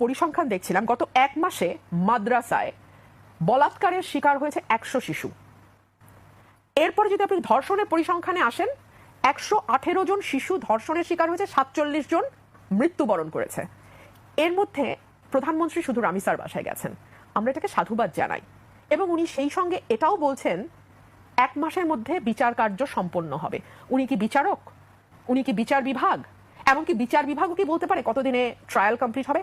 পরিসংখ্যান দেখছিলাম, গত 1 মাসে মাদ্রাসায় বলাৎকারের শিকার হয়েছে 100 শিশু। এরপরে যদি আপনি ধর্ষণের পরিসংখ্যানে আসেন, 118 জন শিশু ধর্ষণের শিকার হয়েছে, 47 জন মৃত্যুবরণ করেছে। এর মধ্যে প্রধানমন্ত্রী শুধু রামিসার বাসায় গেছেন, আমরা এটাকে সাধুবাদ জানাই। এবং উনি সেই সঙ্গে এটাও বলছেন 1 মাসের মধ্যে বিচার কার্য সম্পন্ন হবে। উনি কি বিচারক? উনি কি বিচার বিভাগ? এমনকি বিচার বিভাগও কি বলতে পারে কতদিনে ট্রায়াল কমপ্লিট হবে?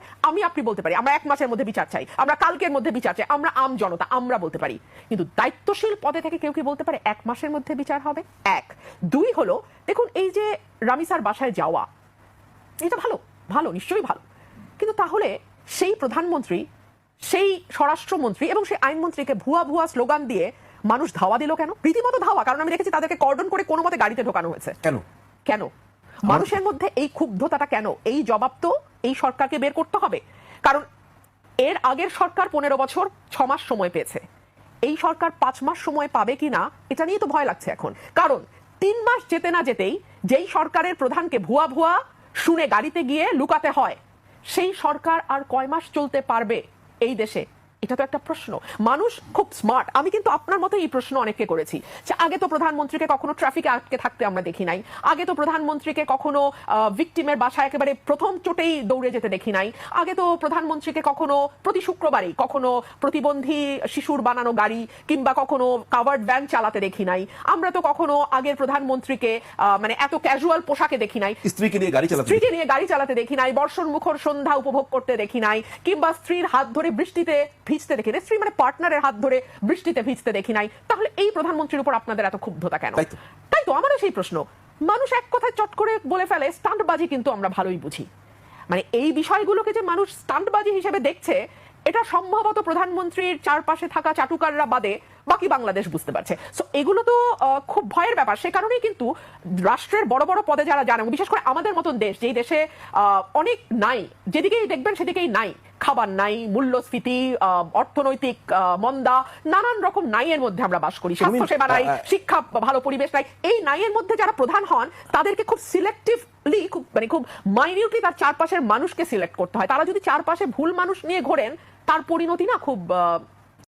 আপনি বলতে পারি আমরা 1 মাসের মধ্যে বিচার চাই, আমরা কালকের মধ্যে বিচার চাই, আমরা আম জনতা আমরা বলতে পারি। কিন্তু দায়িত্বশীল পদে থেকে কেউ কি বলতে পারে 1 মাসের মধ্যে বিচার হবে? 1 2 হলো, দেখুন এই যে রামিসার বাসায় যাওয়া, এটা ভালো ভালো নিশ্চয়ই ভালো, কিন্তু তাহলে সেই প্রধানমন্ত্রী, সেই স্বরাষ্ট্রমন্ত্রী এবং সেই আইনমন্ত্রীকে ভুয়া ভুয়া স্লোগান দিয়ে মানুষ ধাওয়া দিল কেন? রীতিমতো ধাওয়া, কারণ আমি দেখেছি তাদেরকে কর্ডন করে কোনো মতে গাড়িতে ঢোকানো হয়েছে। কেন কেন মানুষের মধ্যে এই ক্ষুব্ধতাটা কেন? এই জবাব তো এই সরকারকে বের করতে হবে। কারণ এর আগের সরকার 15 বছর 6 মাস সময় পেয়েছে, এই সরকার 5 মাস সময় পাবে কিনা এটা নিয়ে তো ভয় লাগছে এখন। কারণ 3 মাস যেতে না যেতেই যেই সরকারের প্রধানকে ভুয়া ভুয়া শুনে গাড়িতে গিয়ে লুকাতে হয়, সেই সরকার আর কয় মাস চলতে পারবে এই দেশে? এটা তো একটা প্রশ্ন। মানুষ খুব স্মার্ট, আমি কিন্তু আপনার মতো এই প্রশ্ন অনেককে করেছি যে আগে তো প্রধানমন্ত্রীকে কখনো ট্রাফিকে আটকে থাকতে আমরা দেখি নাই, আগে তো প্রধানমন্ত্রীকে কখনো ভিকটিমের বাসায় একেবারে প্রথম চোটেই দৌড়ে যেতে দেখি নাই, আগে তো প্রধানমন্ত্রীকে কখনো প্রতি শুক্রবারই কখনো প্রতিবন্ধী শিশুর বানানো গাড়ি কিংবা কখনো কাভার্ড ভ্যান চালাতে দেখি নাই, আমরা তো কখনো আগের প্রধানমন্ত্রীকে মানে এত ক্যাজুয়াল পোশাকে দেখি নাই, স্ত্রীকে নিয়ে গাড়ি চালাতে দেখি নাই, বর্ষণ মুখর সন্ধ্যা উপভোগ করতে দেখি নাই, কিংবা স্ত্রীর হাত ধরে বৃষ্টিতে ভিজতে দেখি নাই, স্ত্রী মানে পার্টনারের হাত ধরে বৃষ্টিতে ভিজতে দেখি নাই। তাহলে এই প্রধানমন্ত্রীর উপর আপনাদের এত ক্ষুব্ধতা কেন? তাই তো আমারও সেই প্রশ্ন। মানুষ এক কথায় চট করে বলে ফেলে স্টান্টবাজি, কিন্তু আমরা ভালোই বুঝি মানে এই বিষয়গুলোকে যে মানুষ স্টান্টবাজি হিসেবে দেখছে, এটা সম্ভবত প্রধানমন্ত্রীর চারপাশে থাকা চাটুকাররা বাদে বাকি বাংলাদেশ বুঝতে পারছে। সো এগুলো তো খুব ভয়ের ব্যাপার। সে কারণেই কিন্তু রাষ্ট্রের বড় বড় পদে যারা জানেন, বিশেষ করে আমাদের মতন দেশ, যেই দেশে অনেক নাই, যেদিকেই দেখবেন সেদিকেই নাই, খাবার নাই, মূল্যস্ফীতি, অর্থনৈতিক মন্দা, নানান রকম নাইয়ের মধ্যে আমরা বাস করি, স্বাস্থ্যসেবা নাই, শিক্ষা ভালো পরিবেশ নাই। এই নাইয়ের মধ্যে যারা প্রধান হন তাদেরকে খুব সিলেক্টিভলি, খুব মাইনিউটলি তার চারপাশের মানুষকে সিলেক্ট করতে হয়। তারা যদি চারপাশে ভুল মানুষ নিয়ে ঘোরেন, তার পরিণতি না খুব